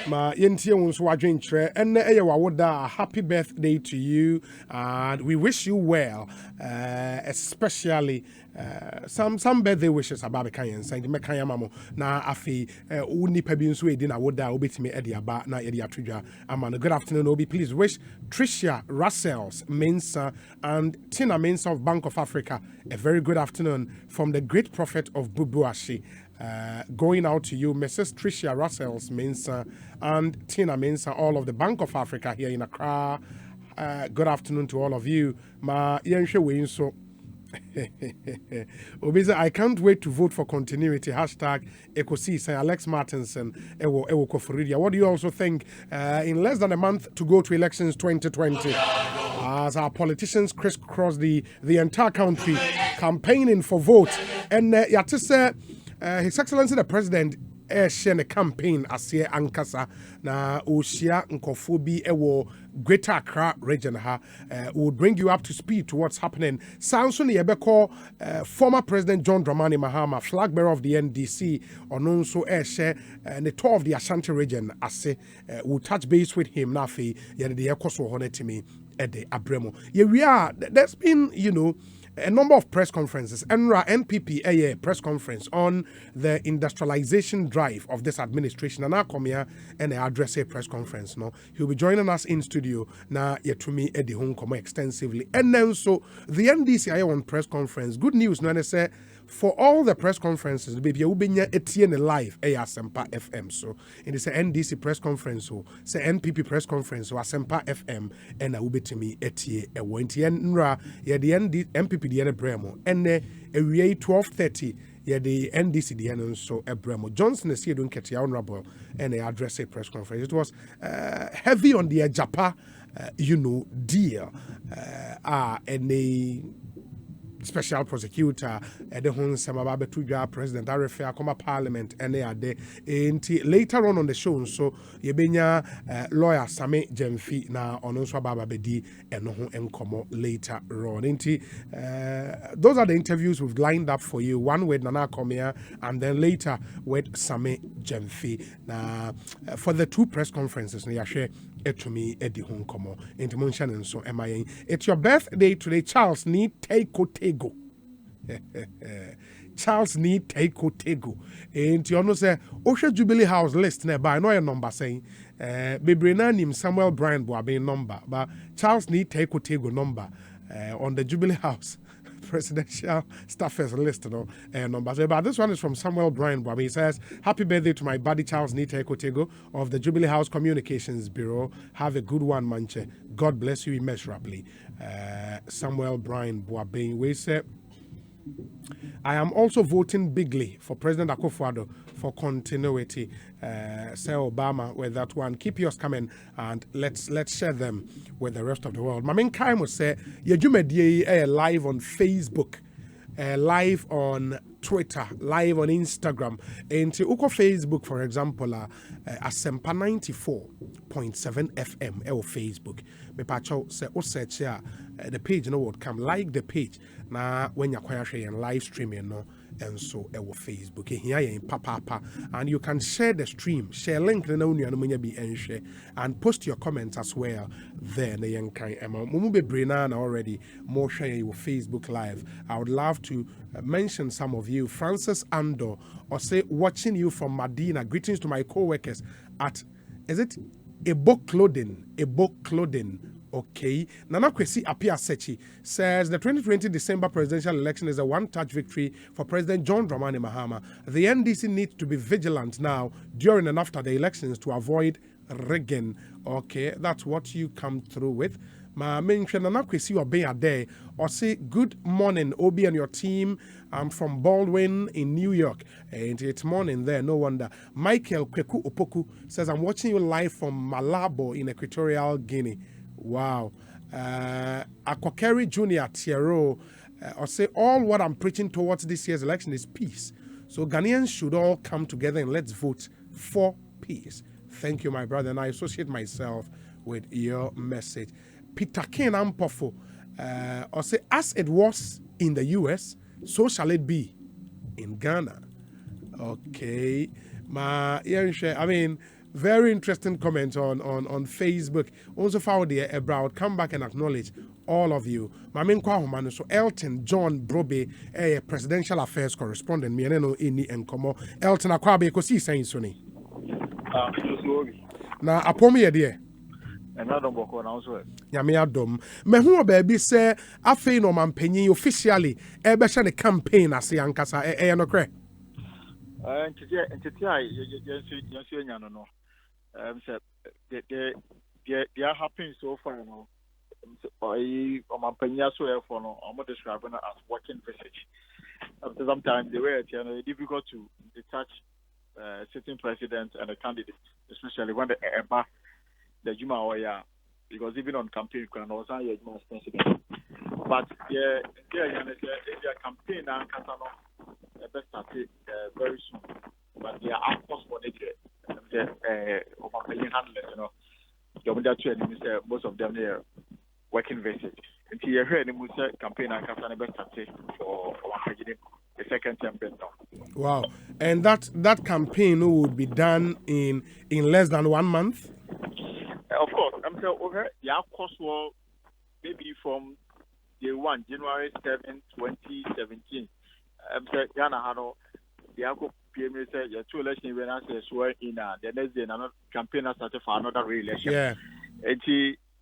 Ma yentie wonso wadwenkyerɛ enne eye wawoda. Happy birthday to you and we wish you well, especially some birthday wishes about kan yensa ndi mekan yamamo na afi unipa bi nso edi na woda obetimi edi aba na edi atodwa amano. Good afternoon Obi, please wish Tricia Russells Mensa and Tina Mensa of Bank of Africa a very good afternoon from the great prophet of Bubuashi. Going out to you, Mrs. Tricia Russells Mensa and Tina Mensa, all of the Bank of Africa here in Accra. Good afternoon to all of you. Ma yenshe wenso. Obiza, I can't wait to vote for continuity. Hashtag Ekosiisen, Alex Martinson, Ewo Koforidia. What do you also think? In less than a month to go to elections 2020, as our politicians crisscross the entire country campaigning for vote, and yatise. His Excellency the President share a campaign as here Ankasa na Oshia Nkofobi ewo Greater Accra region ha will bring you up to speed to what's happening. Samson Yebeko, former President John Dramani Mahama, flag bearer of the NDC, on also share the tour of the Ashanti region as will touch base with him nafi yede the Ekoso honetimi ede abremo. Yeah, we are. There's been, a number of press conferences. NPP a press conference on the industrialization drive of this administration. And I come here and I address a press conference. No, he'll be joining us in studio now. Yetumi Eddie Hong come extensively. And then so the NDC I on press conference. Good news. No, and I say for all the press conferences, the baby will be Etienne live. Asempa FM. So it is a NDC press conference. So say NPP press conference. So Asempa FM and I will be to me Etienne. A Wentien Nra. Yeah, the NPP the Bremo and a 12:30. Yeah, the NDC the end so Bremo Johnson is here doing Ketia Honorable and they address a press conference. It was heavy on the Japa, deal. And a special prosecutor at the Hon Samababe Tuja President Arifea Koma Parliament and they are there. Later on the show, so Yebenya lawyer Same Jemfi na Ononswa Baba Bedi and no Enkomo later on. Those are the interviews we've lined up for you. One with Nana Komia and then later with Same Jemfi. Now for the two press conferences, we share it to me Eddie Hong Komo into Munshan and so MIA. It's your birthday today, Charles Need Tego. Charles Need Tego. And you know say Osha Jubilee House list nearby. No number saying Bebrina nim Samuel Bryan Boabe number, but Charles Need Tego number on the Jubilee House presidential staffers list numbers. But this one is from Samuel Bryan Boabe. He says, happy birthday to my buddy Charles Nita Ekotego of the Jubilee House Communications Bureau. Have a good one, Manche. God bless you immeasurably. Samuel Bryan Boabe. We say, I am also voting bigly for President Akufo-Addo for continuity. Say Obama with that one. Keep yours coming and let's share them with the rest of the world. My main time will say Yejumedie live on Facebook, live on Twitter, live on Instagram. And to Uko Facebook, for example, Asempa 94.7 FM or Facebook. Me pacho say o search here the page no would come like the page. Now when you're quiet live streaming no and so our Facebook here in papa and you can share the stream, share link and post your comments as well there. Already more share your Facebook live. I would love to mention some of you. Francis Ando or say watching you from Medina. Greetings to my co-workers at Ebo Clothing. Okay. Nana Kwesi Apia Sechi says the 2020 December presidential election is a one-touch victory for President John Dramani Mahama. The NDC needs to be vigilant now during and after the elections to avoid rigging. Okay, that's what you come through with. Ma mention Nana Kwesi Obeya there or say good morning Obi and your team. I'm from Baldwin in New York. And it's morning there, no wonder. Michael Kweku Opoku says I'm watching you live from Malabo in Equatorial Guinea. Wow. Akwakeri Jr. Tiero or say all what I'm preaching towards this year's election is peace. So Ghanaians should all come together and let's vote for peace. Thank you, my brother. And I associate myself with your message. Peter Ken Ampofo or say as it was in the US, so shall it be in Ghana. Okay. I mean, very interesting comment on Facebook. Also found there about come back and acknowledge all of you. Mamin Kwahomano, so Elton John Brobe, a presidential affairs correspondent, me and Enkomo. Elton Akwabe Ekosiisen Soni. Na apomi dear. Another book on also. Nyame adom. Me hu baby say afei no mampanyin officially e be hye ne campaign ase ankasa e no kre. Entity I no. So they are happening so far no. Mampanya so for no. I'm describing it as working visage. Sometimes the way it's difficult to detach sitting president and a candidate, especially when the Juma Oya, because even on campaign you can also hear Juma's president. But their campaign and Katano best started very soon. But they are of course for the handlers, most of them are working visits. Until you hear the campaign and Katano best started for the second term. Wow. And that campaign would be done in less than 1 month? Of course, I'm saying over the course will maybe from day 1, January 7, 2017. I'm saying Ghana had the Alco PM said your 2 election events were in the next day another campaign started for another re-election. Yeah.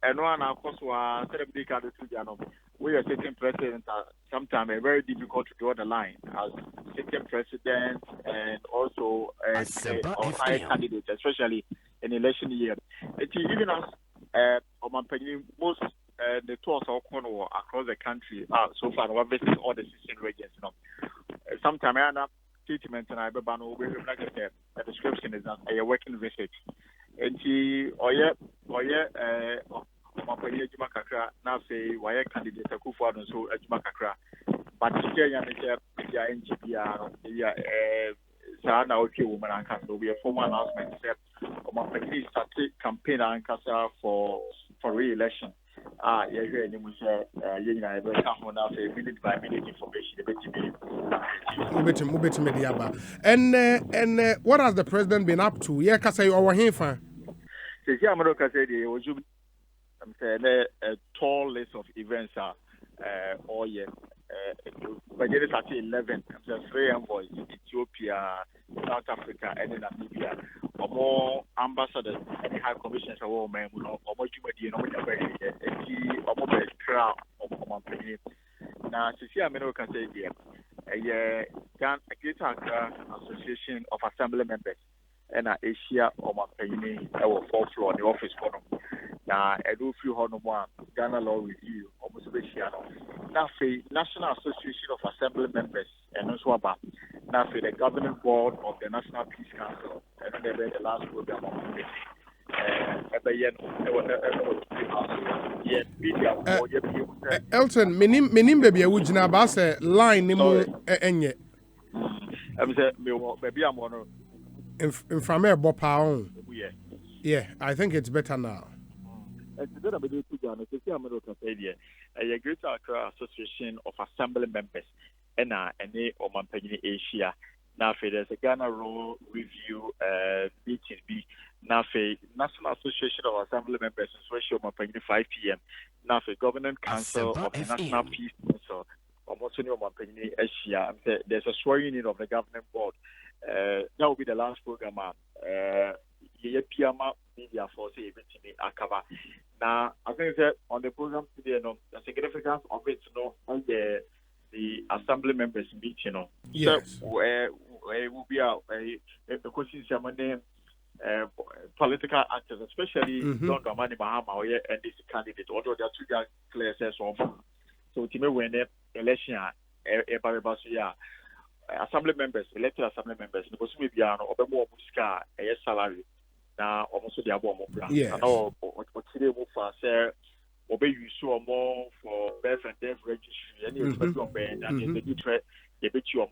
And one of course was celebrity card to Ghana. We are sitting president sometimes very difficult to draw the line as sitting president and also high candidates, especially in election year. Even as most the tours of Cornwall across the country so far we visited all the 16 regions. Sometimes I have treatment and I like I said, the description is that a working visit. And Juma Kakra now say why candidate Akufo-Addo so Juma Kakra. But today Sana okay woman and Kasa we a formal announcement said started campaign and Kasa for re-election. You hear any say now say minute by minute information And what has the president been up to? Yeah, Kasa over here for. I'm saying a tall list of events all year. But there is actually 11. I'm saying 3 envoys, Ethiopia, South Africa, and Namibia. Or more ambassadors and high commissioners of all men, or more Jumadi, or more crowd of company. Now, to see America say here, a Greater Accra Association of Assembly Members and Asia or Mapini, our 4th floor, the office for them. Now, I do feel how no more Ghana Law Review, almost now, National Association of Assembly Members, and also about now the governing board of the National Peace Council, and then the last program of Elton, minim baby, I would not say line enye. I'm saying, maybe I'm on from here, Bopa. Yeah, I think it's better now. And today I'm going to Ghana. A Greater Accra Association of Assembly Members, and Omampany Asia. Now, there's a Ghana Law Review meeting. Now, National Association of Assembly Members, especially Omampany 5 p.m. Now, Governing Council of the National Peace Council, almost Omampany Asia. There's a swearing in of the governing board. That will be the last program. Media for say cover. Now, I think that on the program today, the significance of it, on the assembly members meet, Yes. So, where will be a Ekosiisen political actors, especially John Dramani Mahama and this candidate, although they are 2 guys clear says so to me when the election assembly members, elected assembly members, the person will be an more salary. Now, almost the above. Yes. I know what today move for say, obey you so more for birth and death registry. Any expect on Ben and the trade, the bet you on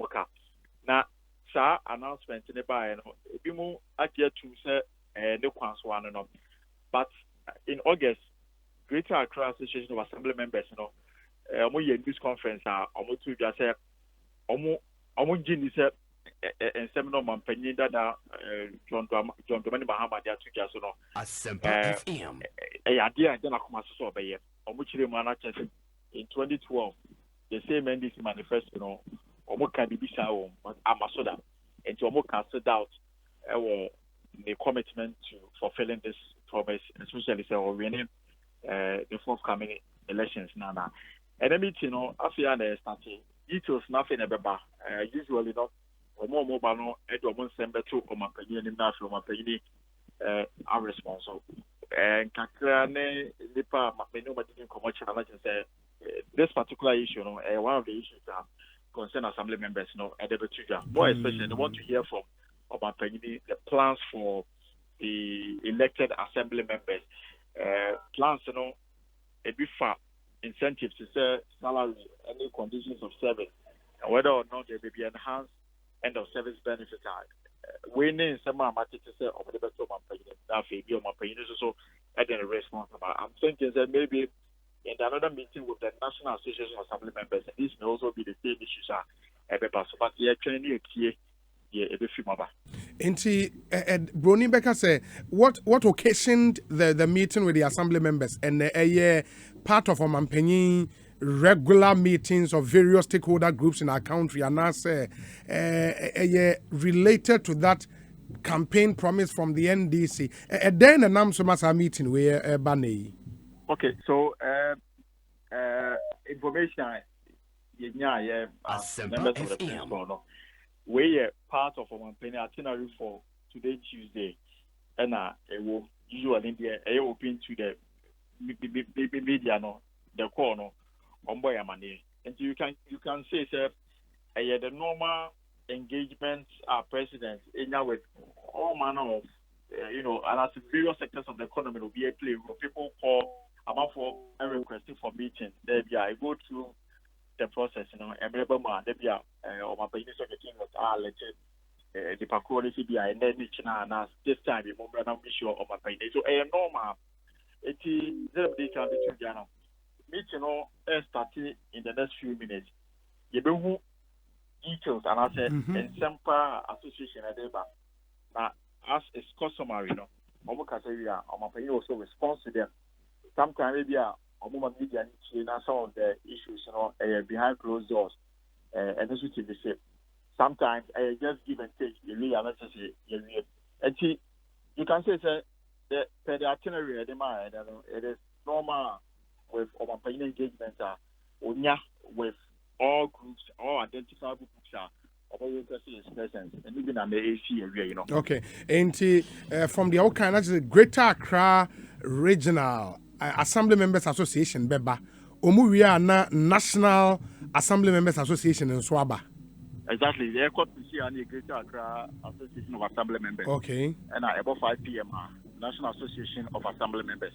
now, sir, announcement in the buy and be more at yet to say, no one but in August, Greater Accra Association of Assembly Members, news conference almost to just say almost gini say and seminar man penny that John Dramani Mahama they to just no FM idea and then I come so obey almost mana in 2012 the same NDC manifesto almost can be bisa but amasoda and to almost cancelled out the commitment to fulfilling this promise, especially say we're winning the forthcoming elections now. And the meeting, after the starting, details nothing about usually not or more mobile no one send to my opinion in national my opinion are responsible. And Kakrane Nipa nobody didn't come much and say this particular issue, one of the issues that concern assembly members, at the more especially they want to hear from the plans for the elected assembly members. Plans, a bit far incentives to say salary, any conditions of service, and whether or not there may be enhanced end of service benefits. We need some matter to say over the best of my opinion. That may be on my opinion, so I didn't respond. I'm thinking that maybe in another meeting with the National Association of Assembly Members, and this may also be the same issues. But yeah, training a Inti Brony Becker say what occasioned the meeting with the assembly members and part of Omanpenyin regular meetings of various stakeholder groups in our country and now say related to that campaign promise from the NDC. Then the name so much meeting where Baney. Okay, so information members of the principal. We are part of our itinerary for today, Tuesday, and will usually be open to the media, the corner, on boy money. And you can say, sir, the normal engagement president in with all manner of, and as various sectors of the economy will be a play where people call about for and requesting for meeting. There be I go through the process, and remember, there be or my business getting was legit. The quality be and then this time you remember I'm sure of my business. So normal. It is they can be together. Meeting starting in the next few minutes. You know details and I said and Semper Association now as is customary, almost my business also responds to them. Sometimes maybe media some of the issues, behind closed doors, and this is the same. Sometimes I just give and take. You really are necessary. And see, you can say the itinerary it is normal with our engagement with all groups, all identifiable groups and even an AC area, Okay, and from the outcome, that's the Greater Accra Regional Assembly Members Association, Beba. Omuria na National Assembly Members Association in Swaba. Exactly. The Ekosiisen Greater Accra Association of Assembly Members. Okay. And about 5 p.m. National Association of Assembly Members.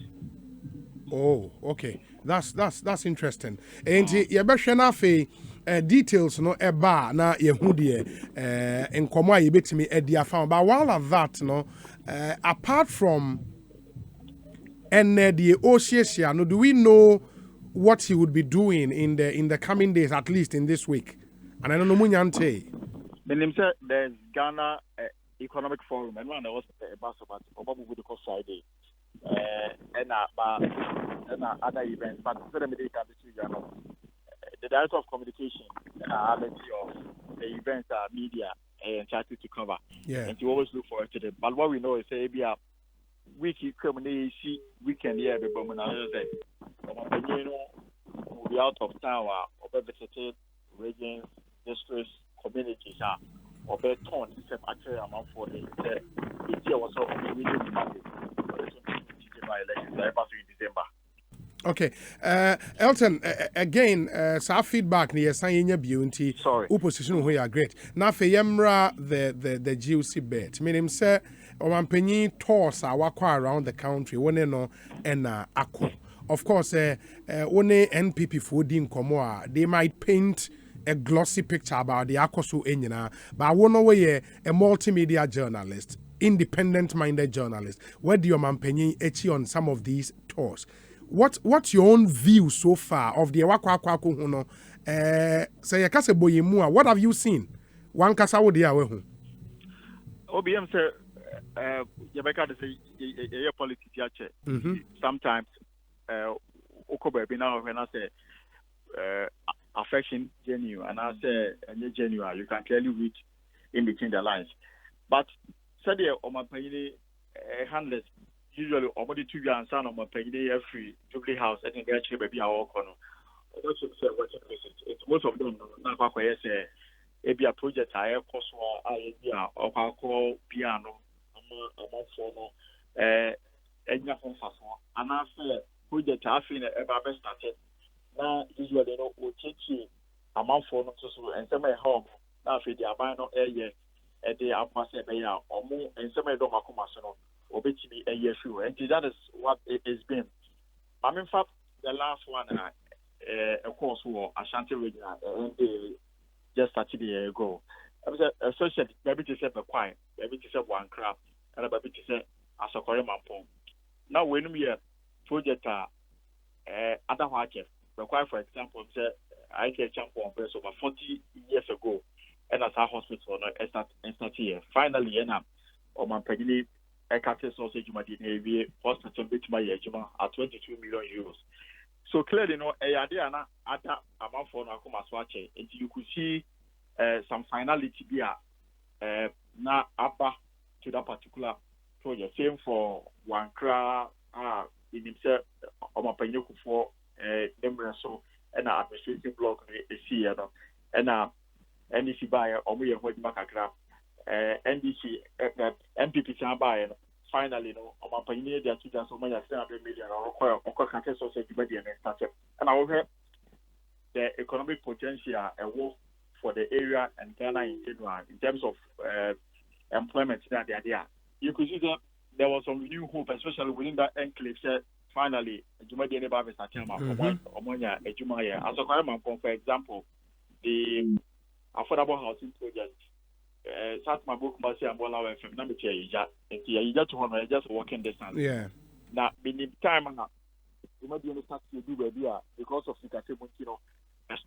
Oh, okay. That's interesting. And yebehwe na details no eba na yehu de enkomo a yebetimi edia fa. But while of that apart from the Osiesia, no, do we know what he would be doing in the coming days, at least in this week? And I don't know Munyante. The name said there's Ghana Economic Forum, and one was a bus about probably would call Friday. And other events, but the director of communication of the events are media and charity to cover. Yeah. And to always look forward to them. But what we know is weekend here, but when I will be out of town or visited regions, districts, communities, or better torn in some actual amount for the year was only within Monday. In December. Okay, Elton. Again, some feedback near Sanya Beauty. Sorry. Opposition who are great. Now for Yemra the GOC bet. Meaning say Omanpenyin tours are around the country. One no and Ako. Of course, only NPP for din komoa. They might paint a glossy picture about the Akoso Enyina, but one way a multimedia journalist. Independent-minded journalist. Where do you Mampenyin echi on some of these tours? what's your own view so far of the wakwa huno? Say yakase boyemua. What have you seen? One kasa wo dia we hu. OBM say Yabeka say a politics yache. Sometimes Okobe be now when I say affection genuine and I say genuine, you can clearly read in between the lines. But said on my penny handless usually already 2 years and on my penny every Jubilee House and actually baby our corner. It's most of them now say ebi a project a cost or call piano for enya from faso and I say project I feel ever started now usually no teach amount for no so and some home now for the abano area at the apase be ya omo and some do makoma so no obetimi a year through and that is what it has been. I mean fact the last one a course for Ashanti region and just started a year ago. I was associated maybe to say the quiet, maybe to say one crap, and a baby to say as a Korean mampon. Now when we are project other market, require for example, say I can jump on base over 40 years ago, and as our hospital and start here. Finally, on my peggy a cattle sausage Navy hospital bit my ejima at 22 million euros. So clearly, no, a idea na other amount for Nakuma Swache, and you could see some finality here na abba to that particular project. Same for Wankra, in himself, Omapanyoku for so and administrative block is and NDC buyer or we are holding back a graph. NDC MPP buyer. Finally, no, on my pioneer, there are 200 million or cancer sausage and started. And I will have the economic potential and work for the area and Ghana in general in terms of employment that they are there. You could see that there was some new hope, especially within that enclave. Finally, Jumadi and Babis are telling Omonia, Ejumaya. As a for example, the affordable housing project. Sat my book must say I'm one hour from number you just want just walking distance. Yeah. Now in time you might be able to start to do baby because of the a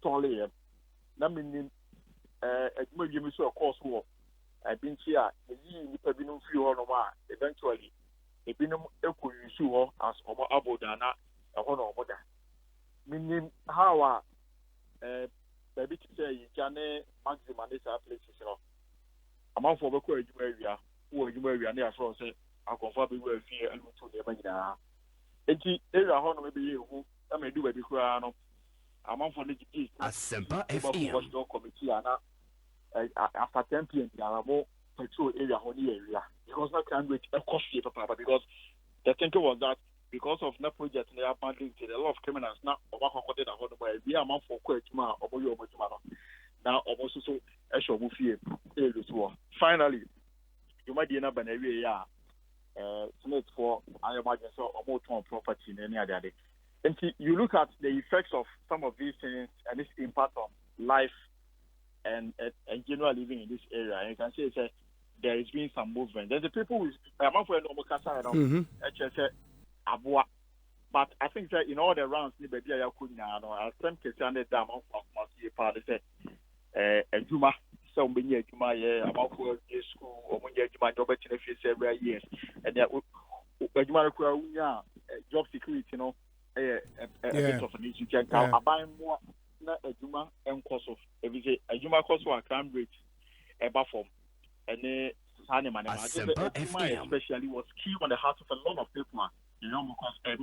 stall here. Now meaning maybe you saw a course war. I've been here the year few eventually a binum equal issue as Omo Abodana a honor mother. Meaning how baby to say you can maximize places, you know. Amount for Boko area, who are near from say, I confirm we will fear and to the Magna. Area honor maybe who I may do a big crown. Amount for the Asempa FM committee after 10 p.m. there are more patrol area on the area because not can wait a cost papa because the thinking was that because of the project they are banding to a lot of criminals now over a whole we are amount for Kwetuma or now almost so a show finally you might be in a area snake for I imagine so almost on property in any other day. And you look at the effects of some of these things and its impact on life and general living in this area, and you can see there has been some movement. There's the people with but I think that in all the rounds, I think Juma, so many Juma, about school, or when Juma job every years, and that job security, you know, a bit of an issue. I buy more Juma and cost of every Juma cost for a crime rate, a buffer, and especially was key on the heart of a lot of people. You know, because in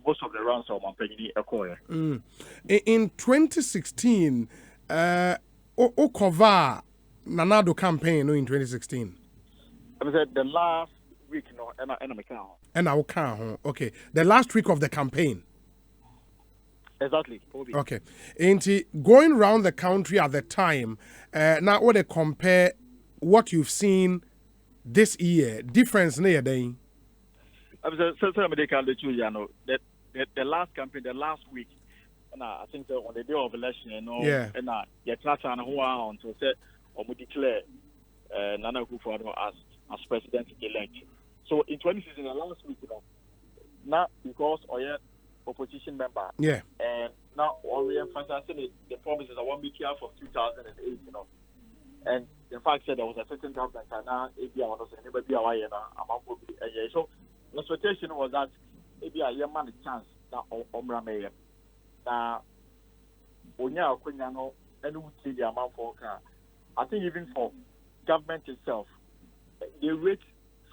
most of the rounds of Montpellier acquire. In 2016, Okova Nanado campaign in 2016. I said the last week, no, and I can't. Okay, the last week of the campaign. Exactly. Okay, and going around the country at the time, now what they compare what you've seen this year, difference near day. I was the last campaign, the last week, and I think that on the day of election, you know, and yet not on to say or we declare Nana Akufo-Addo as president elect. So in 2016, the last week, you know, not because or opposition member. Yeah. And now all we emphasizing the promises I want to be here from 2008, you know. And the fact said there was a certain government and now ABI was never be away and so the expectation was that ABI a man a chance now Omra Mayor. Now Onya Okunyano and would see the amount for I think even for government itself, they rate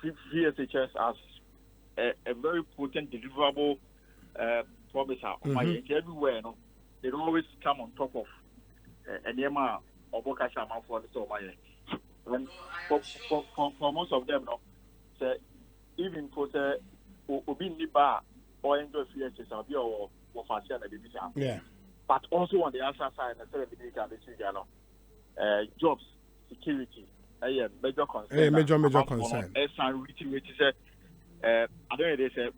VSHS as a very potent deliverable promise everywhere. You know, they don't always come on top of an EMA or Bokasha amount for the so and for most of them, no, say even for the Obin Niba or enjoy VSHS or Fashion and yeah. But also on the other side, jobs, security, major concern. Major concern. I don't know they say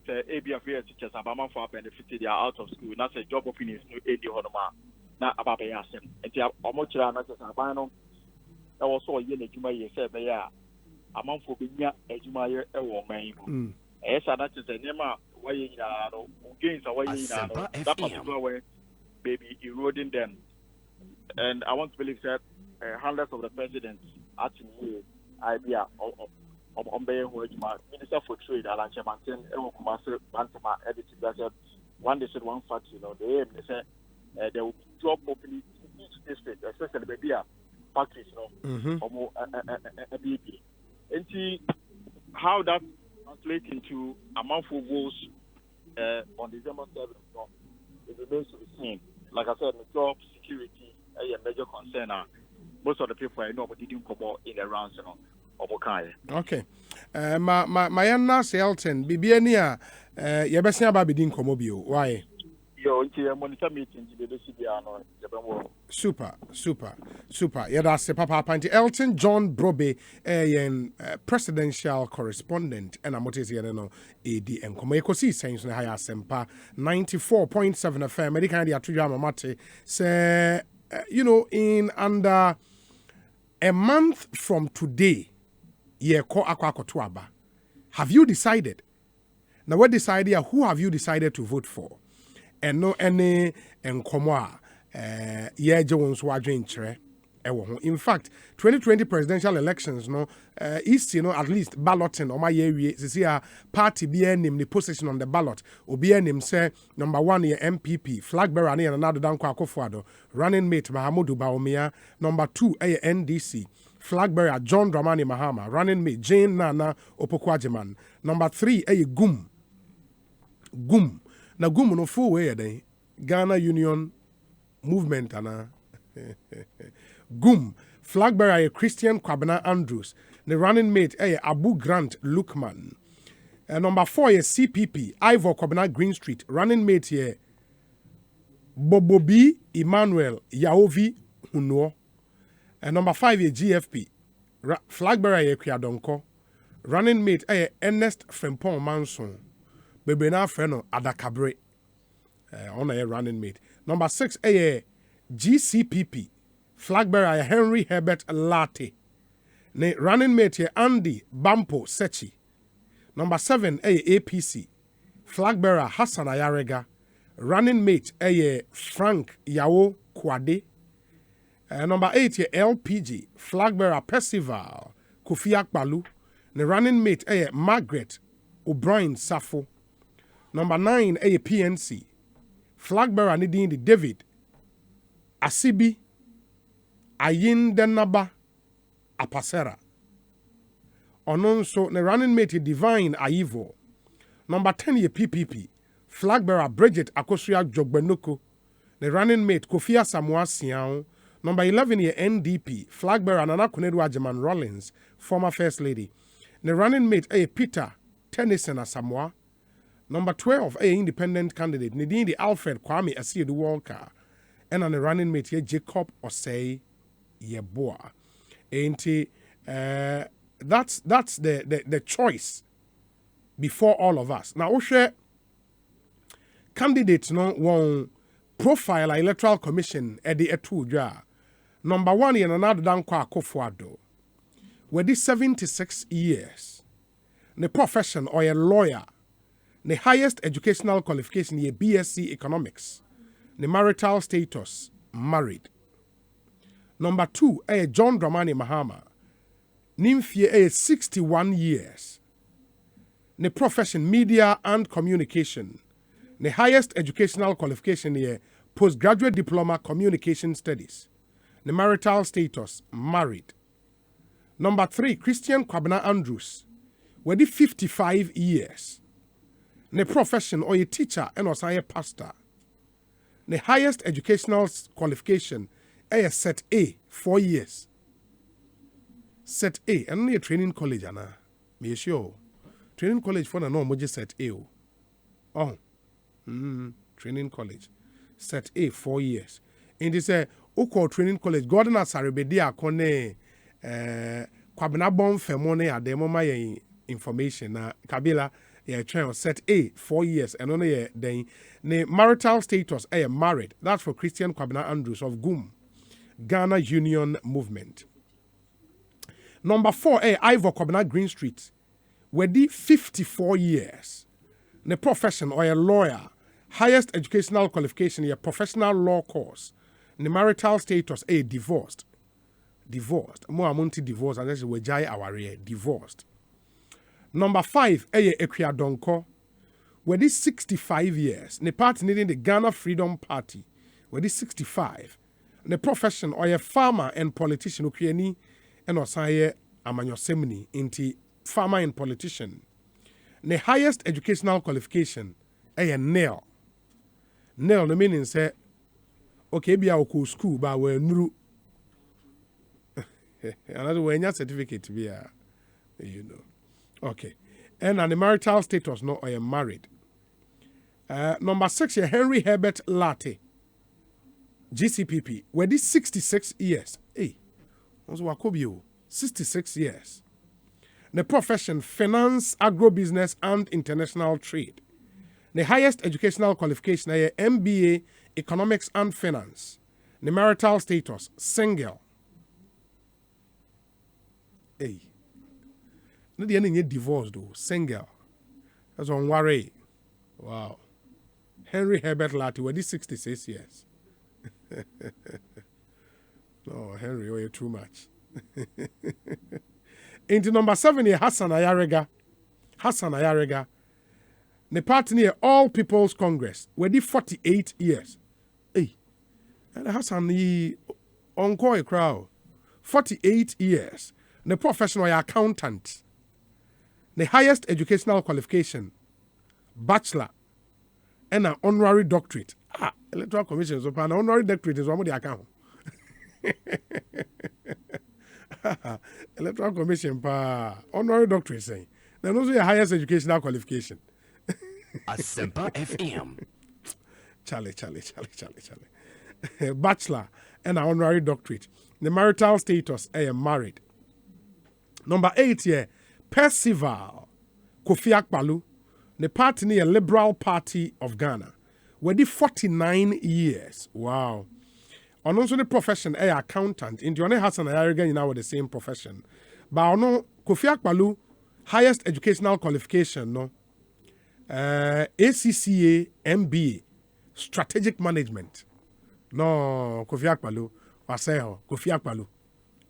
ABF teachers Abama for benefit they are out of school. That's a job opening no AD Honoma. Now about Bayasem. And they are almost not just Abano. I also a year Juma ye said they are among for being a Juma a woman. Yes, and that is a name why you know gains away that particular way. Baby eroding them, and I want to believe that hundreds of the presidents actually idea of Minister for Trade, Alan Chemantin, Kumasi, Bantama, edited that one they said one fact, you know, they said they will job opening in each district, especially maybe factories, you know, a baby. And see how that translates into amount of goals on December 7th. It remains to be seen. Like I said, the job security is a major concern. Most of the people I know but didn't come out in the rounds, you know, of Okai. Okay. My Elton, Bibiania, Yabasia Babidin Komobio. Why? Yo, monitor meeting to the CBR. Super. Yeah, that's Papa Panti Elton John Brobe, presidential correspondent, and I'm what is here no AD and Ekosiisen na higher sempa 94.7 FM. Medical idea to your mate say, you know, in under a month from today, have you decided? Now, what decided? Who have you decided to vote for? And no any and Jones in fact, 2020 presidential elections, no, East, you know, at least balloting on my area, see a party BNM the position on the ballot, or BNM say number 1 year MPP, flag bearer and another Danko Akufo-Addo, running mate Mahama Baumia, number 2 NDC, flag bearer John Dramani Mahama, running mate Jane Nana Opokwajiman, number 3 Gum. Now Gum no full way day, Ghana Union Movement and Gum flag bearer Christian Kwabena Andrews, the running mate Abu Grant Lukman. Number 4 is CPP Ivor Kwabena Green Street, running mate here Bobobi Emmanuel Yaovi Huno. Number 5 is GFP flag bearer Kwiadonko, running mate Ernest Frempong Manson. Bebe na freno Adakabre on a running mate. Number 6 GCPP flag bearer Henry Herbert Latte. Ne running mate here Andy Bampo Sechi. Number 7 APC flag bearer Hassan Ayarega. Running mate Frank Yao Kwade. Number 8 here LPG flag bearer Percival Kofi Akpalu. Ne running mate Margaret O'Brien Safo. Number 9 PNC flag bearer Nidin David Asibi Ayindenaba Apasera. Ononso ne running mate Divine Aivo. Number 10 ye PPP flag bearer Bridget Akosua Jogbenoko. Ne running mate Kofia Samoa Siao. Number 11 ye NDP flag bearer Nana Kunedu Ajeman Rollins, former first lady. Ne running mate Peter Tennyson Asamoah. Number 12 independent candidate Nidini Alfred Kwame Asiedu Walker. And on the running mate here, Jacob Osei Yeboah. That's the choice before all of us. Now, Oshe candidates no one profile electoral commission at the Etuja. Number 1 in another Danko Akufo-Addo. With this 76 years, the profession or a lawyer, The highest educational qualification is BSc Economics. The marital status, married. Number 2, John Dramani Mahama. Nimfie is 61 years. The profession, media and communication. The highest educational qualification is postgraduate diploma, communication studies. The marital status, married. Number 3, Christian Kwabena Andrews. Wedi 55 years. The profession or a teacher and also a pastor. The highest educational qualification is set A, 4 years. Set A, and a training college, Anna. Me sure. Training college for no moji set A. Oh. Training college. Set A, 4 years. And this Oko training college. Gordon Asaribedia Kone Kwabena Bon Femone Ademoma information. Kabila train set A, 4 years. And only then the marital status married. That's for Christian Kwabena Andrews of GUM, Ghana Union Movement. Number 4, Ivor Kwabena Green Street. Wedi 54 years. The profession or a lawyer. Highest educational qualification, a professional law course. The marital status, divorced. Divorced. More amunti divorced, and that's we jai our divorced. Number 5, Ekosiisen. With this 65 years, the party needing the Ghana Freedom Party. With this 65. The profession or a farmer and politician, Ukriani, and Osaye Amanyo Semini, into farmer and politician. The highest educational qualification, nail. Nail, the meaning say, okay, be our school, but we're new. Another way, your certificate to be Okay. And the marital status, no, I am married. Number 6, Henry Herbert Latte, GCPP. Were this 66 years? Hey, what's Wakobio? 66 years. The profession, finance, agribusiness, and international trade. The highest educational qualification is MBA, economics and finance. The marital status, single. Hey. Not the ending divorced though, single. That's on worry. Wow. Henry Herbert Latte, were this 66 years? No, Henry, you're too much. Into number 7, Hassan Ayarega. Hassan Ayarega. The party near All People's Congress. Were the 48 years. Hey. And Hassan he encore a crowd. 48 years. The professional accountant. The highest educational qualification. Bachelor. And an honorary doctorate. Electoral Commission. So an honorary doctorate is one of the account. Electoral Commission honorary doctorate saying. Then also your highest educational qualification. Asempa FM. Charlie. Bachelor and an honorary doctorate. The marital status, I am married. Number 8 here, Percival Kofi Akpalu, the party near Liberal Party of Ghana. Were the 49 years. Wow. And also the profession, accountant. In the Hassan Ayarega, you know, the same profession. But no, Kofi Akpalu, highest educational qualification, no. ACCA, MBA, strategic management. No, Kofi Akpalu, Waseho, Kofi Akpalu,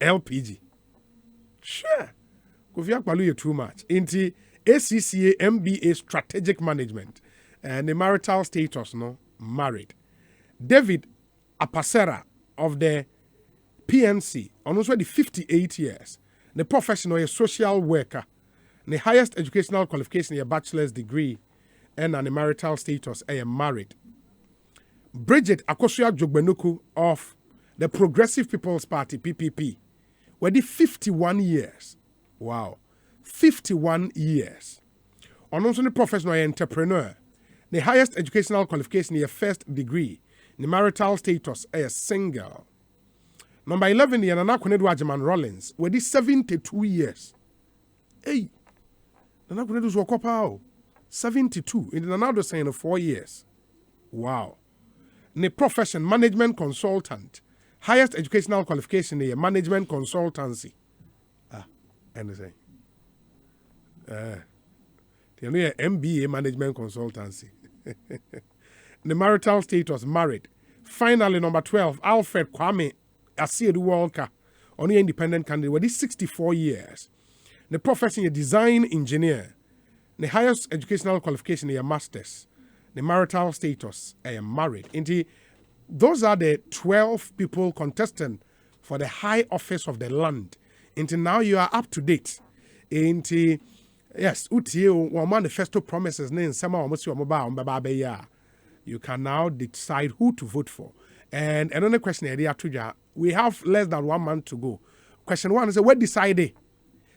LPG. Sure. Kofi Akpalu, you're too much. Into ACCA, MBA, strategic management. And the marital status, no, married. David Apasera of the PNC, on also the 58 years. The professional, a social worker. The highest educational qualification, a bachelor's degree. And the marital status, I am married. Bridget Akosua-Jogbenuku of the Progressive People's Party, PPP. Were the 51 years. Wow. 51 years. On also the professional entrepreneur. The highest educational qualification is a first degree. The marital status is single. Number 11, the Nana Konedu Ajaman Rollins. Were the 72 years. Hey. Nana Konedu's wakopao. 72. In the Nana saying 4 years. Wow. The profession, management consultant. Highest educational qualification is management consultancy. Anything. You know, MBA management consultancy. The marital status married. Finally, number 12, Alfred Kwame Asiedu Walker, only independent candidate. With 64 years. The profession a design engineer. The highest educational qualification is a master's. The marital status is married. Indeed, those are the 12 people contesting for the high office of the land. Until now, you are up to date. Indeed, yes, one manifesto promises name you can now decide who to vote for. And another question we have less than 1 month to go. Question 1 is what decided?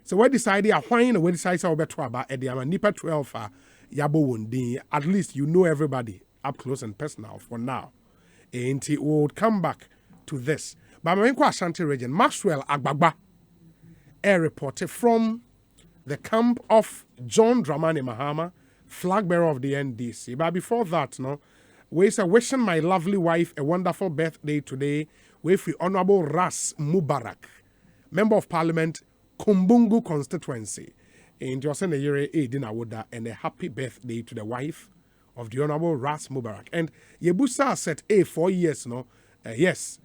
So what decided why we decide about nipa 12 yabo wundi. At least you know everybody up close and personal for now. And we will come back to this. But I'm in Ashanti region, Maxwell Agbagba, a reporter from the camp of John Dramani Mahama, flag bearer of the NDC. But before that, we say wishing my lovely wife a wonderful birthday today with the Honorable Ras Mubarak, Member of Parliament, Kumbungu constituency. In Johnson Yere Dinawoda, and a happy birthday to the wife of the Honorable Ras Mubarak. And Yebusa said, 4 years, yes.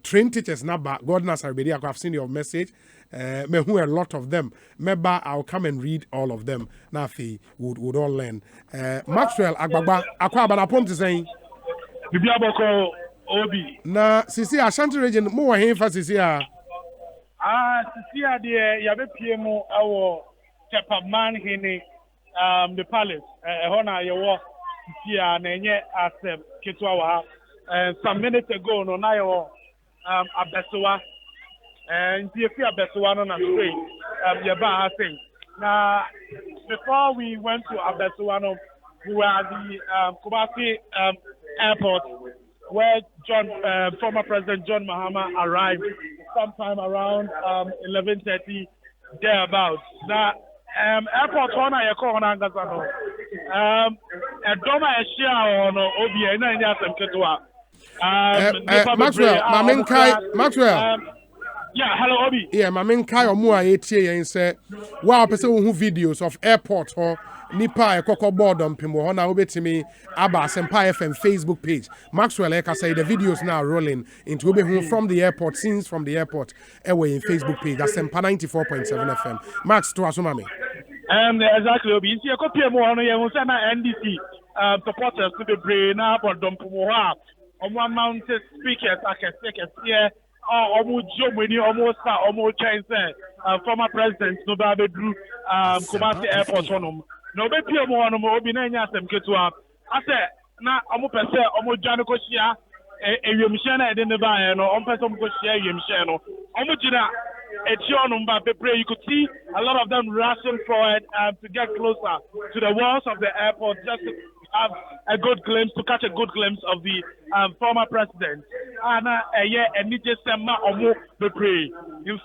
Train teachers number God knows I've seen your message. Me who a lot of them. Maybe I'll come and read all of them. Nafi would all learn. Maxwell Agbagba akwa abana to saying. Bibia boko obi. Na sisi Ashanti region mo wa hen fa sisi a. Sisi a de yabe pie mu awo Tepaman hini the palace. Hona yewo sisi a na enye asem ketwa wa. Some minutes ago, no, now Abesuwa, and if you Abesuwa on a street, Yaba thing. Now, before we went to Abesuwa, we were at the Kumasi airport, where former President John Mahama arrived sometime around 11:30 thereabouts. Now, airport one I call on Angazano. A doma eshia on Obi and Yasem Ketua. Maxwell. Yeah, hello, Obi. Yeah, my main Kai or more and say, wow, person who videos of airport or Nipa a cocoa board on Pimona Obi to me, Abbas and Pi FM Facebook page. Maxwell, like I say, the videos now rolling into Obi from the airport, scenes from the airport, away in Facebook page. That's Sempa 94.7 FM. Max to Asumami. Exactly, Obi. See a copy of one NDC supporters to the brain up or Dompumoha. On mounted speakers, I can take a here. Almost Germany, almost Chinese former president, no baby drew Kumasi Airport on them. No baby, one of them, Obinanya, Ketua. I said, now, almost Janiko Shia, a Yumshana, I didn't buy, no, on person go share Yumshano. Omujina, a Chionum, but you could see a lot of them rushing forward to get closer to the walls of the airport just to have a good glimpse, to catch a good glimpse of the former president. And in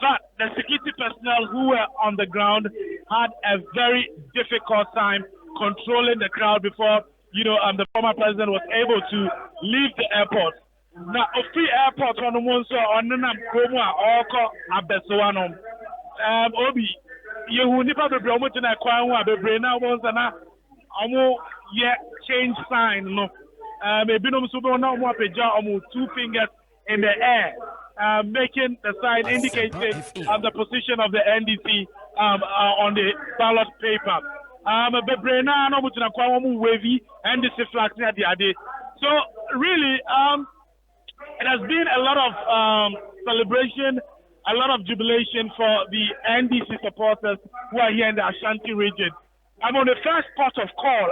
fact, the security personnel who were on the ground had a very difficult time controlling the crowd before, the former president was able to leave the airport. Now, a free airport on the one so on the Namo or Abesuano. Obi, you nipa be promoting a Kwanwa, the Brena was an change sign, no. Maybe no super no more peja, 2 fingers in the air, making the sign indicating the position of the NDC on the ballot paper. Bebrena no mutina kwamu wavy NDC flag near the ade. So really, it has been a lot of celebration, a lot of jubilation for the NDC supporters who are here in the Ashanti region. I'm on the first port of call,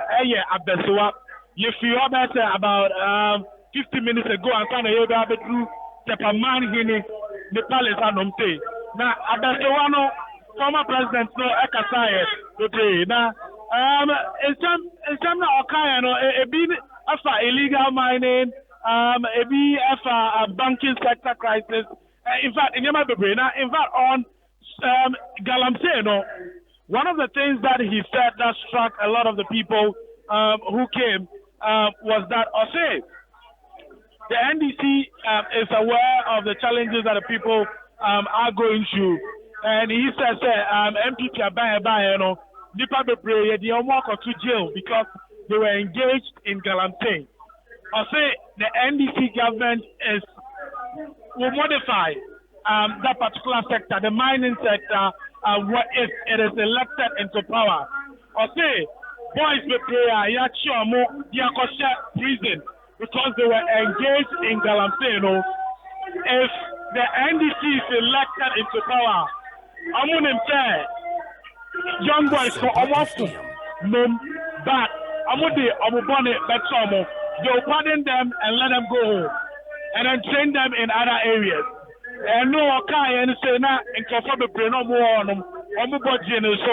Abesuwa. You feel about 50 minutes ago, and kind of hear through Tepaman hini the palace anomte. Now, Abesuwa, former president, no Ekosiisen, okay. Now, in some Okaya, it been after illegal mining, it be after a banking sector crisis. In fact, on Galamsey, one of the things that he said that struck a lot of the people who came was that, the NDC is aware of the challenges that the people are going through. And he says, MPP Nipa Bebre, the walk to jail because they were engaged in galamsey. I say the NDC government will modify that particular sector, the mining sector, what if it is elected into power. I say boys Bebre, prison because they were engaged in galamsey. If the NDC is elected into power, I'm going to say young boys for almost but I'm going to they'll pardon them and let them go home and then train them in other areas. And no, okay, and say now in Kofa no more on them, so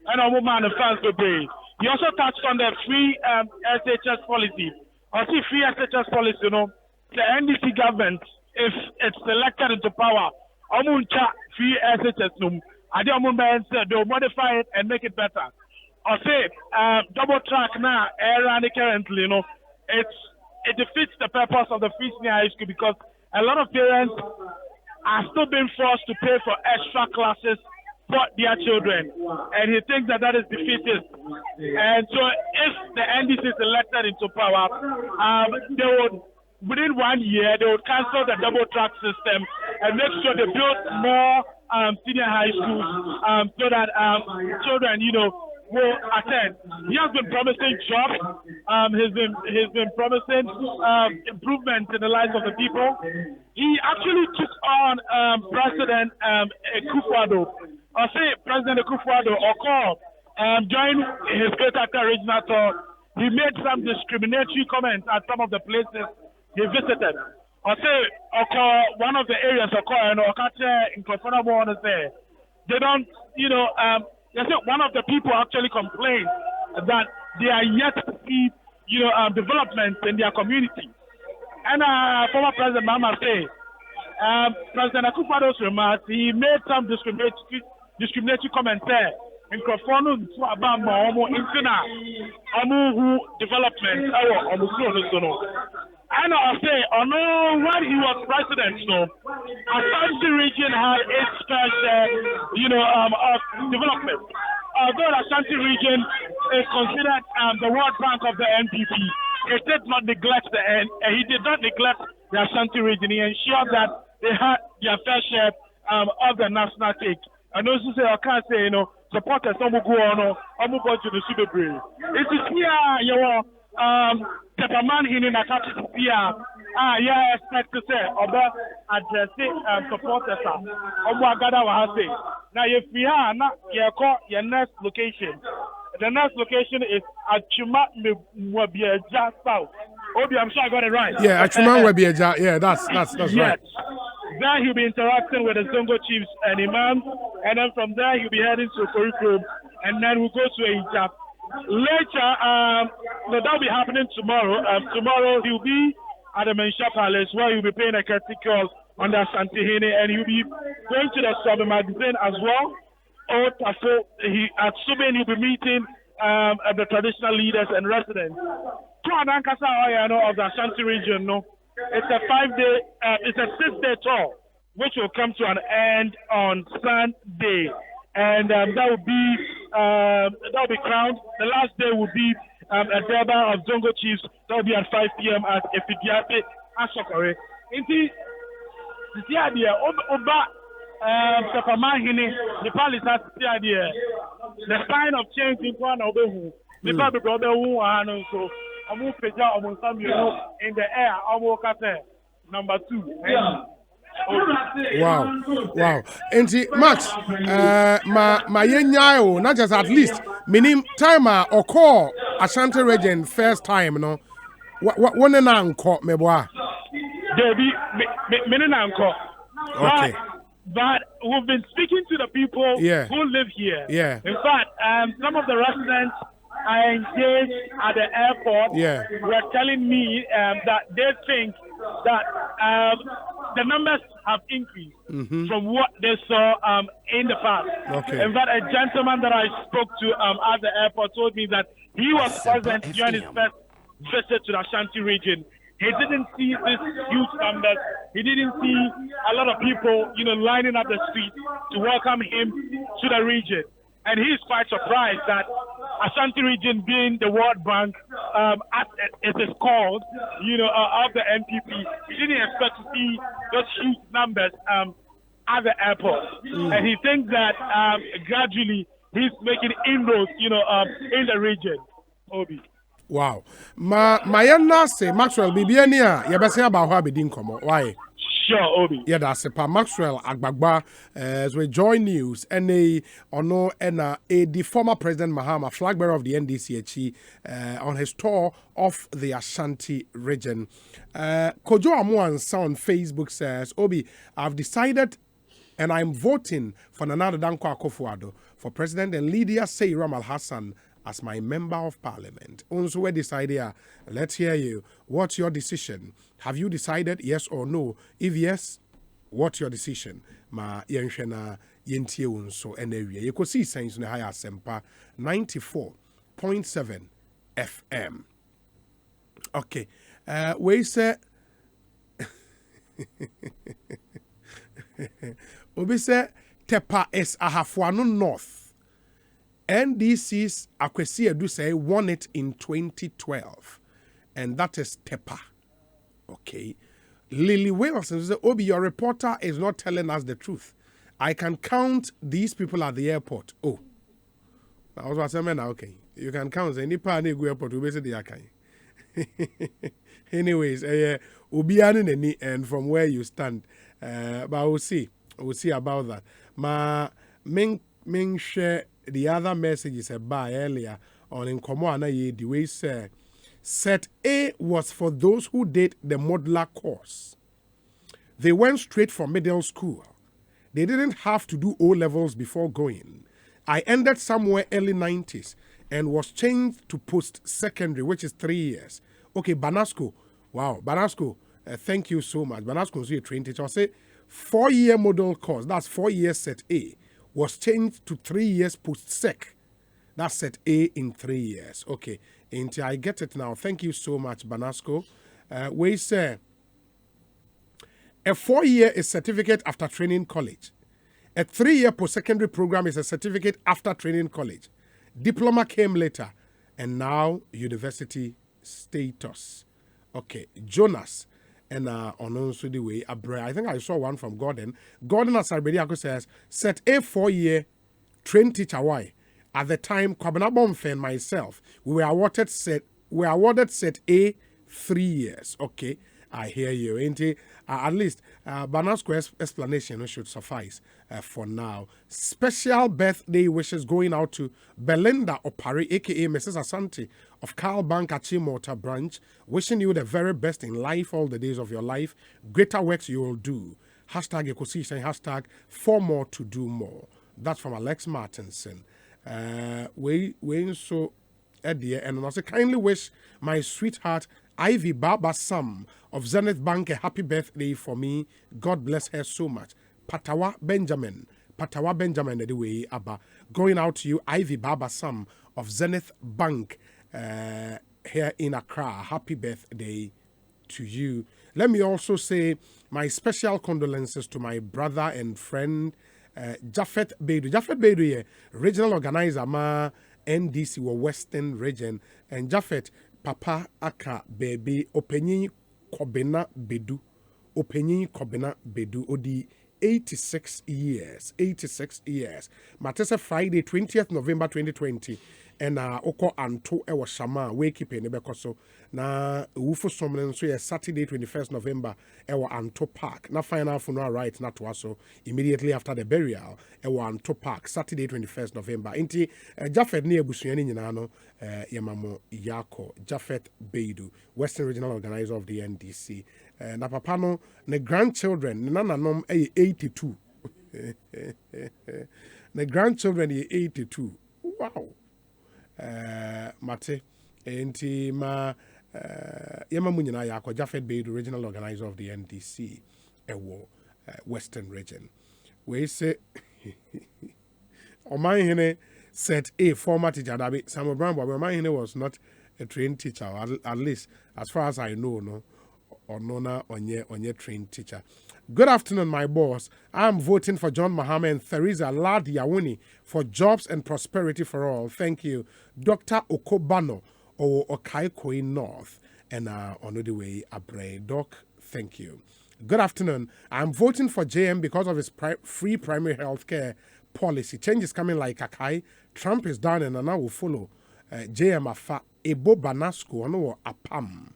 and I'm man the fans be. He also touched on the free SHS policy. I see free SHS policy, the NDC government, if it's elected into power, Omuncha free SHS I don't they'll modify it and make it better. I say double track now around currently, it defeats the purpose of the free senior high school because a lot of parents are still being forced to pay for extra classes for their children, and he thinks that is defeatist. And so, if the NDC is elected into power, they would within 1 year they would cancel the double track system and make sure they build more senior high schools so that children, will attend. He has been promising jobs. He's been promising improvements in the lives of the people. He actually took on President Akufo-Addo. I say President Akufo-Addo during his Greater Accra regional tour. He made some discriminatory comments at some of the places he visited. I say one of the areas in Kofono say they don't, they say one of the people actually complained that they are yet to see, development in their community. And former President Mahama say, President Akufo-Addo's remarks, he made some discriminatory comments there. In Kofono, about development, and I say, when he was president, Ashanti region had its first, of development. Although the Ashanti region is considered the World Bank of the NPP, he did not neglect the Ashanti region. He ensured that they had their fair share of the national cake. And also say, I can't say, supporters some go on, go to the Super Bowl. It is here, Pepperman in a expect to say about addressing supporters. Now, if we are not your next location, the next location is Achuma Mwebiaja South. Obi, I'm sure I got it right. Yeah, Achuma Mwebiaja. Yeah, that's yes. right. There he'll be interacting with the Zongo chiefs and imams, and then from there he'll be heading to Korikrom, and then we'll go to Ijap. Later, that'll be happening tomorrow. Tomorrow he'll be at the Mensha Palace where he'll be paying a courtesy call on the Santihene, and he'll be going to the Sobe magazine as well. At Subin he'll be meeting the traditional leaders and residents. Of the Ashanti region, it's a 5-day, it's a 6-day tour, which will come to an end on Sunday. And that will be crowned. The last day will be a Durban of Zongo Chiefs. That will be at 5 p.m. at Efidiate Asokore. Indeed, the idea the palace has the idea. The sign of change in one of the the Bible brother who are so I'm in the air. I'm number 2. Wow. And Max, my young not just at least minim timer or call Ashanti region first time, no. What an anchor, me boy. Debbie, okay. But we've been speaking to the people who live here. Yeah. In fact, some of the residents are engaged at the airport. Were telling me that they think that the numbers have increased from what they saw in the past. Okay. In fact, a gentleman that I spoke to at the airport told me that he was present during his first visit to the Ashanti region. He didn't see these huge numbers. He didn't see a lot of people, lining up the street to welcome him to the region. and he's quite surprised that Ashanti region being the World Bank, as it is called, of the NPP, he didn't expect to see those huge numbers at the airport. And he thinks that gradually he's making inroads, in the region. Obi. Wow. My say Maxwell Bibiania, Yabasi about how be dinkomo. Why? Sure, Obi. Yeah, that's it. Maxwell Agbagba as we join news and the former President Mahama, flag bearer of the NDC, on his tour of the Ashanti region. Kojo Amuansa on Facebook says, Obi, I've decided and I'm voting for Nana Dankwa Akufo-Addo for President and Lydia Seyram Al-Hassan as my member of parliament. Also, we decided, let's hear you. What's your decision? Have you decided yes or no? If yes, what's your decision? Ma yenshena yentie unso enewie. Ekosiisen na higher sempa 94.7 FM. Okay. We say Obi say Tepa is Ahafuano North. NDC's Ekosiisen say won it in 2012, and that is Tepa. Okay. Lily Wilson says, Obi, your reporter is not telling us the truth. I can count these people at the airport. Oh. I was saying, okay. You can count any part of the airport, we basically are kind. Anyways, Obi and from where you stand. But we'll see. We'll see about that. Ma Ming share the other messages about earlier on in Komwana the way say set A was for those who did the modular course. They went straight from middle school. They didn't have to do O-levels before going. I ended somewhere early 90s and was changed to post-secondary, which is 3 years. Okay, Banasco. Wow, Banasco, thank you so much. Banasco is a trained teacher. I say 4-year model course, that's 4 years set A, was changed to 3 years post-sec. That's set A in 3 years. Okay, until I get it now. Thank you so much, Banasco. We say a 4-year is certificate after training college. A 3-year post-secondary program is a certificate after training college. Diploma came later, and now university status. Okay, Jonas. And on also the way, I think I saw one from Gordon. Gordon Asarbediako says, set A 4-year trained teacher. Why? At the time, Kwabena Bomfe and myself, we were awarded set A 3 years. Okay, I hear you. Ain't it? At least Banasco's explanation should suffice for now. Special birthday wishes going out to Belinda Opari, aka Mrs. Asante of Carl Bank Achimota branch. Wishing you the very best in life all the days of your life. Greater works you will do. Hashtag Ekosiisen, hashtag for more to do more. That's from Alex Martinson. We so Eddie and also kindly wish my sweetheart Ivy Baba Sam of Zenith Bank a happy birthday for me. God bless her so much. Patawa Benjamin anyway, Abba. Going out to you, Ivy Baba Sam of Zenith Bank here in Accra. Happy birthday to you. Let me also say my special condolences to my brother and friend Japheth Bedu. Japheth Bedu, regional organizer, ma NDC Western region, and Japheth Papa Aka baby Openyi Kobena Bedu Odi 86 years. Matesa Friday 20th November 2020 and Oko Anto Ewa Shama wake in Nebekoso na Wufo Somnen so Saturday 21st November Ewa Anto Park na final funeral right na to immediately after the burial Ewa Anto Park Saturday 21st November inti Japheth ni ebusuani nyina no yamamo Yako Japheth Beidu Western Regional Organizer of the NDC na papa no ne grandchildren ne nananom 82 ne grandchildren 82 wow Mate enti ma yema munyina Yako Japheth Beidu Regional Organizer of the NDC ewo Western Region we say Oman Hene set a former teacher that Samuel Brown but Oman Hene was not a trained teacher at least as far as I know no or nona onye trained teacher. Good afternoon, my boss. I am voting for John Mahama and Theresa Lad Yawuni for jobs and prosperity for all. Thank you. Dr. Okobano or Okaikoi North. And on the way, Abre. Doc, thank you. Good afternoon. I'm voting for JM because of his free primary health care policy. Change is coming like Akai. Trump is done and now will follow. JM Afa Ebo Banasco no Apam.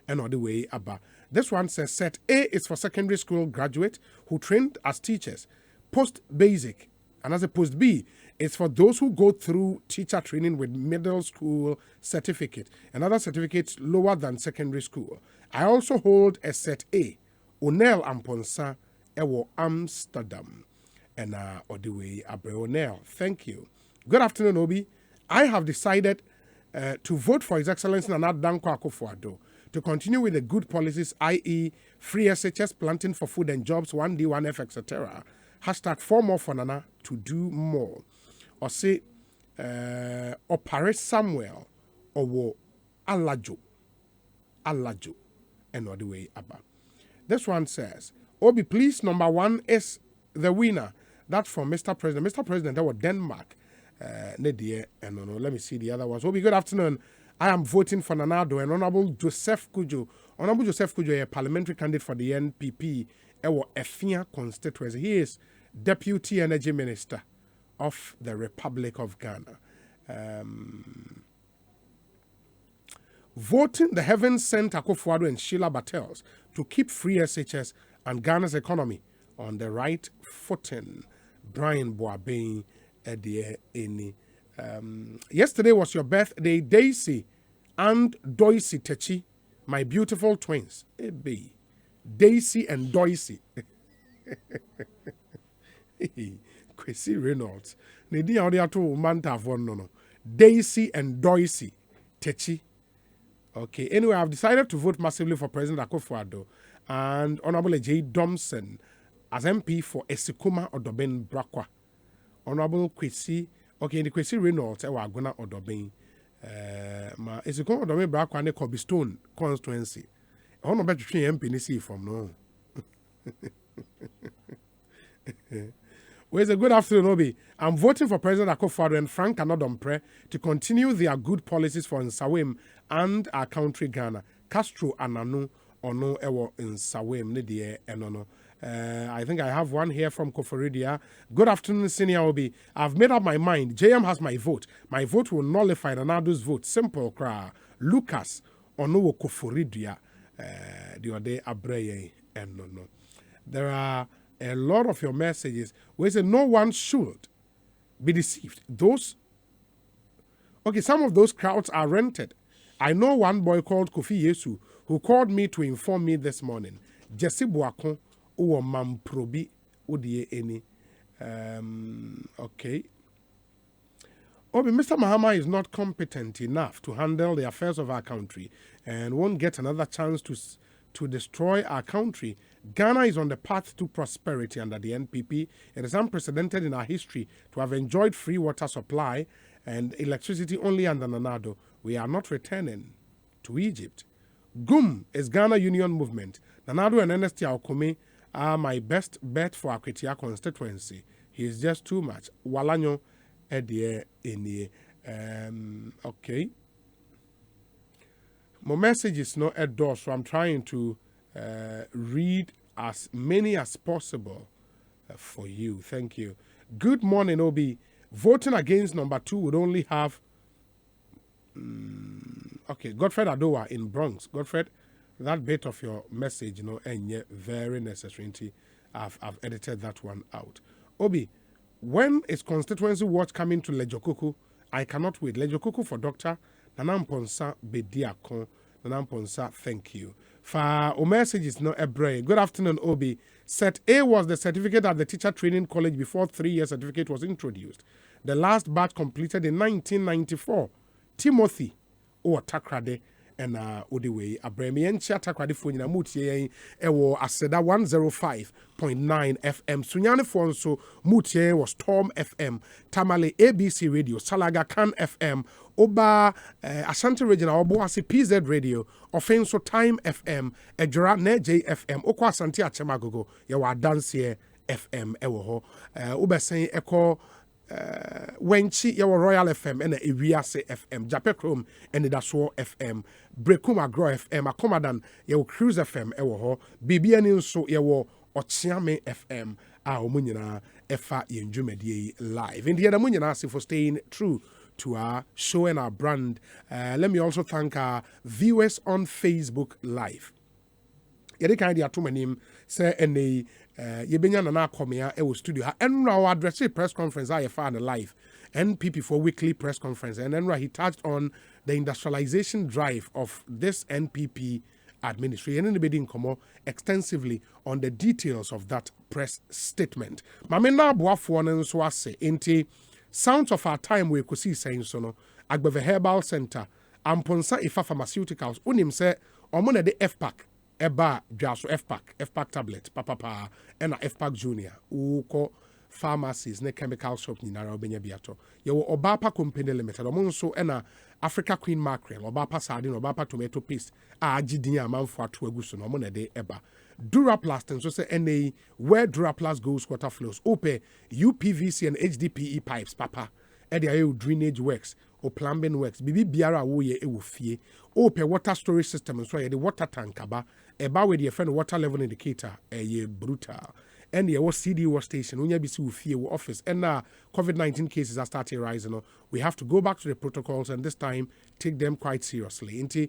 And on the way, Abba. This one says set A is for secondary school graduates who trained as teachers. Post basic. And as a post B, it's for those who go through teacher training with middle school certificate and other certificates lower than secondary school. I also hold a set A. Onel Amponsa Ewo Amsterdam. And all the way, Abre Onel. Thank you. Good afternoon, Obi. I have decided to vote for His Excellency Nana Dankwa Akufo-Addo to continue with the good policies, i.e. free SHS, planting for food and jobs, 1D, 1F, etc. Hashtag 4 more for Nana to do more. Or say, Opare Samuel, or Alajo. Alajo. And all the way, Abba. This one says, Obi, please, number 1 is the winner. That's from Mr. President. Mr. President, that was Denmark. Let me see the other ones. Obi, good afternoon. I am voting for Nanado and Honorable Joseph Kujo. Honorable Joseph Kujo is a parliamentary candidate for the NPP. Efia constituency. He is Deputy Energy Minister of the Republic of Ghana. Voting the heavens sent Akufo-Addo and Sheila Battles to keep free SHS and Ghana's economy on the right footing. Brian Boabeng Eni. Yesterday was your birthday, Daisy and Doisy Techi, my beautiful twins. Daisy and Doisy. Kwesi Reynolds. Nedi audio to manta for no. Daisy and Doisy Techi. Okay, anyway, I've decided to vote massively for President Akufo-Addo and Honorable J. Domson as MP for Esikuma Odoben Brakwa. Honorable Kwesi, okay, the Kwesi Reynolds, Ewa Agona Odoben. Ma Esikuma Odoben Brakwa ne Kobe Stone constituency. I want to bet you MP ni see from no. Well, it's a good afternoon, Obi. I'm voting for President Akufo-Addo and Frank Anodompre to continue their good policies for Nsawim and our country, Ghana. Castro Ananu Ono Ewo Nsawim Nidie Enono. I think I have one here from Koforidia. Good afternoon, Senior Obi. I've made up my mind. JM has my vote. My vote will nullify Nanado's vote. Simple cry. Lucas Ono Koforidia. The Ode Abreye Enono. There are a lot of your messages where say no one should be deceived. Some of those crowds are rented. I know one boy called Kofi Yesu who called me to inform me this morning. Jesse Buakon uwo mamprobi udie eni. Okay. Obi, Mr. Mahama is not competent enough to handle the affairs of our country and won't get another chance to destroy our country. Ghana is on the path to prosperity under the NPP. It is unprecedented in our history to have enjoyed free water supply and electricity only under Nanado. We are not returning to Egypt. GUM is Ghana Union Movement. Nanado and Ernest Yaokome are my best bet for Akwetia constituency. He is just too much. Walanyo Edie Enie. Okay. My message is not at door, so I'm trying to read as many as possible for you. Thank you. Good morning, Obi. Voting against number 2 would only have Godfred Adowa in Bronx. Godfred, that bit of your message, and yet very necessary. I've edited that one out. Obi, when is constituency watch coming to Lejokuku? I cannot wait. Lejokuku for Dr. Nanamponsa Bediakon. Nanamponsa, thank you. For a message is not a brain. Good afternoon, Obi. Set A was the certificate at the teacher training college before 3-year certificate was introduced. The last batch completed in 1994. Timothy Takrade ɛna odi wei abrɛmi yɛnkyi atakwadefoɔ nyina mutie yɛn ɛwɔ aseda 105.9 FM sunyanefoɔ nso mutie wɔ Storm FM Tamale ABC Radio Salaga Kan FM Oba Ashanti Regional Obuasi PZ Radio Offenso Time FM Ejura Neje FM Okwa Asante Achemagogo yɛwɔ Adanseɛ FM ɛwɔ hɔ wobɛsɛn ɛkɔ Wenchi yɛwɔ Royal FM ɛna Ewiase FM Japekrom ɛne Dasoɔ FM Brekum Agro FM Akomadan yɛwɔ Cruise FM ɛwɔ hɔ Bibiani nso yɛwɔ Ochiame FM a ɔmo nyinaa ɛfa yɛn dwumadie yi live ndi yɛda mo nyinaa ase for staying true to our show and our brand. Let me also thank our viewers on Facebook Live. Yɛde kan de ato m'anim sɛ ɛnɛ yɛbɛnya nana akɔmea ɛwɔ studio ha ɛnura ɔ address press conference a yɛfa no live NPP for weekly press conference and ɛnura he touched on the industrialization drive of this NPP administration and anybody nkɔmmɔ extensively on the details of that press statement. Mame na aboafoɔ no nso ase nti sounds of our time we Ekosiisen so no Agbeve Herbal Center Amponsa Ifa Pharmaceuticals unim se omo na de FPAC eba dwaso FPAC tablet papa and FPAC junior uko pharmacies ne chemical shop ni nara obenya biato yewo Obapa Company Limited omo nso na Africa Queen Mackerel Obapa sardine Obapa tomato paste a agidin amanfo ato aguso no omo na de eba Duraplast and so say NA where Duraplast goes water flows ope UPVC and HDPE pipes papa edi drainage works or plumbing works bibi biara wo ye ewo fie ope water storage system so ye the water tank aba eba with your friend water level indicator ye brutal and your CD workstation unya bi si wo fie wo office and now COVID-19 cases are starting rising we have to go back to the protocols and this time take them quite seriously inti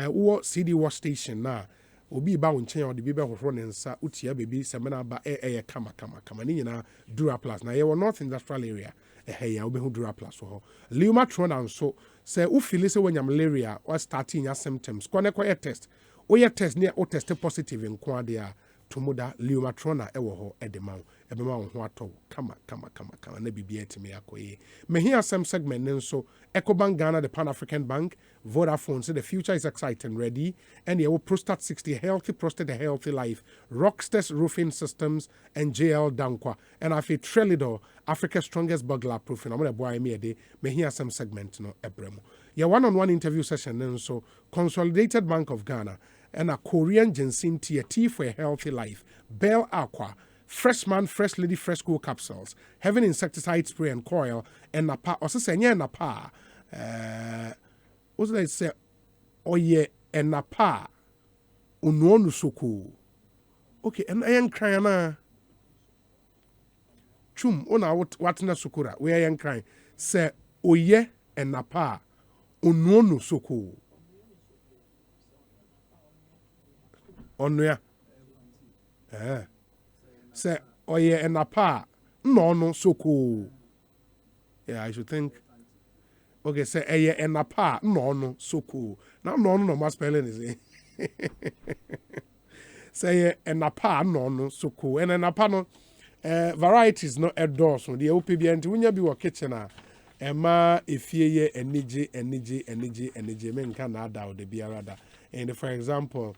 wo CD workstation na obi ba wo nchen odi bi be hohoro ne nsa utia bebi semena ba kama ni nyina Duraplast na ye wo North Industrial Area ya obehu Duraplast ho Leumatron nso se u feel se wanya malaria or starting your symptoms kone kwa test o ye test ne o test positive nko ade a tomoda Leumatron na ewo ho edema ebema wo ho atɔ kama na bibia etime akoye mehia some segment nso Ecobank Ghana the Pan African Bank Vodafone say the future is exciting ready and your Prostate 60 healthy prostate a healthy life Rockstars Roofing Systems and JL Dankwa and afi Trelidor Africa's strongest burglar proofing I'm going to buy me a day mehia some segment no ebremo your one-on-one interview session nso Consolidated Bank of Ghana and a Korean ginseng tea for a healthy life Bell Aqua Freshman, Fresh Lady, Fresh Cool capsules, having insecticide spray and coil, and napa, or say, napa. What's that say? Oh, yeah, and napa. Unwonu soku. Okay, and I am crying. Chum, ona what na sukura, where I am crying. Say, oh, yeah, and napa. Unwonu soku. Onwea. Say, oh yeah, and apa, no, so cool. Yeah, I should think. Okay, say, eh, yeah, and apa, no, so cool. Now, no, my spelling is it. Say, yeah, and apa, no, so cool. And an apa, no, varieties, no, endorse. The OPB and when you be your kitchen, Emma, if ye, energy, men can add out the biarada. And for example,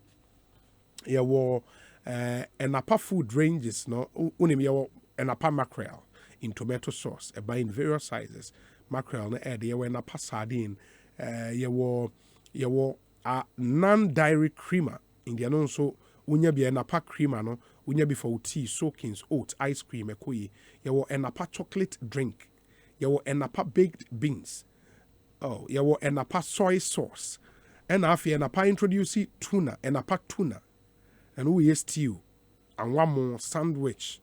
yeah, war. And apa food ranges no unim yawo and apa mackerel in tomato sauce in various sizes mackerel na add yawo and apa sardine yawo non-dairy creamer in the no so unya bi and apa creamer no unya bi for tea soakings oat ice cream ekoyi yawo and apa chocolate drink yawo and apa baked beans yawo and apa soy sauce and afi and apa introduce tuna and apa tuna and we stew and one more sandwich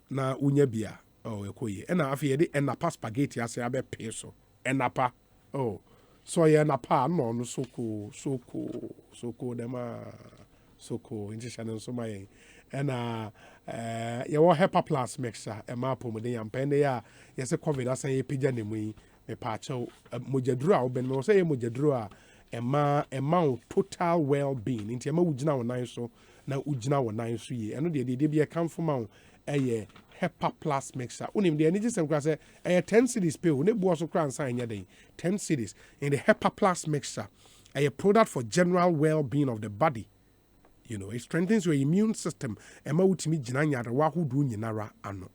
na unya bia ekoye and afi yede and napa spaghetti ase abe peso and napa so yeah napa no so cool dem so cool in channel so my and your HEPA plus mixture e ma pomode yam pende ya yese covid asan ye pija ne mu me pacho mojaduru a oben me say mojaduru a Emma total well-being. Inti ema ujina wonan so na ujina wonan so ye. Eno de be a come from eye HEPA plus mixture. Unim de energy sem say 10 cedis pay. Ne bo so kra ansan nya den 10 cedis in the HEPA plus mixture. A product for general well-being of the body. You know, it strengthens your immune system. Ema utimi jina nyarewa hudu nyinara ano.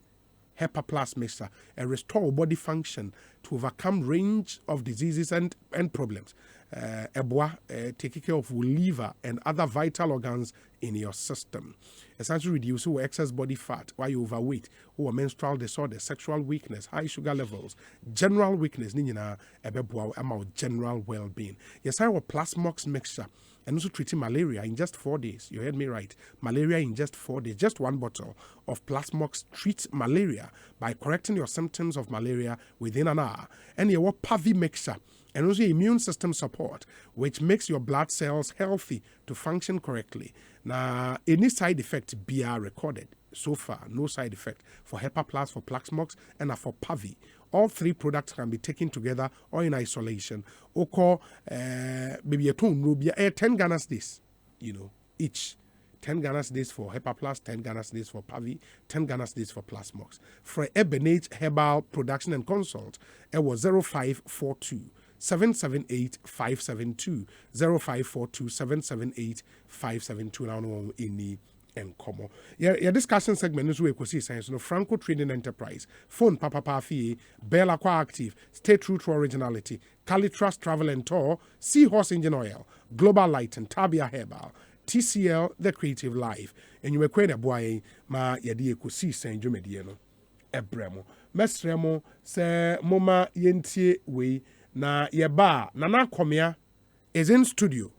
Hepa Plus mixture, restore body function to overcome range of diseases and problems. Taking care of liver and other vital organs in your system. Essentially reduce your excess body fat while you overweight, or menstrual disorder, sexual weakness, high sugar levels, general weakness, general well-being. Yes, I will Plasmox mixture. And also treating malaria in just 4 days. You heard me right. Malaria in just 4 days. Just one bottle of Plasmox treats malaria by correcting your symptoms of malaria within an hour. And your Pavi mixture and also immune system support, which makes your blood cells healthy to function correctly. Now, any side effect be recorded. So far, no side effect for Hepa Plus, for Plasmox, and for Pavi. All three products can be taken together or in isolation. Oko maybe a tone will be 10 Ghana days, you know, each. 10 Ghana days for Hepa Plus, 10 Ghana days for Pavi, 10 Ghana days for Plasmox. For Ebenage Herbal Production and Consult, it was 0542 778 572 0542 778 572. Now, in Enkomo. Your discussion segment is Ekosiisen, no Franco Trading Enterprise, Phone Papa Pafi, Bell Aqua Active, Stay True to Originality, Cali Trust Travel and Tour, Seahorse Engine Oil, Global Light and Tabia Herbal, TCL, The Creative Life, and you were quite a boy, ma yadi Ekosiisen Jumediano, Ebremo, Mesremo, se Moma Yentie we na yeba Nana Komia is in studio.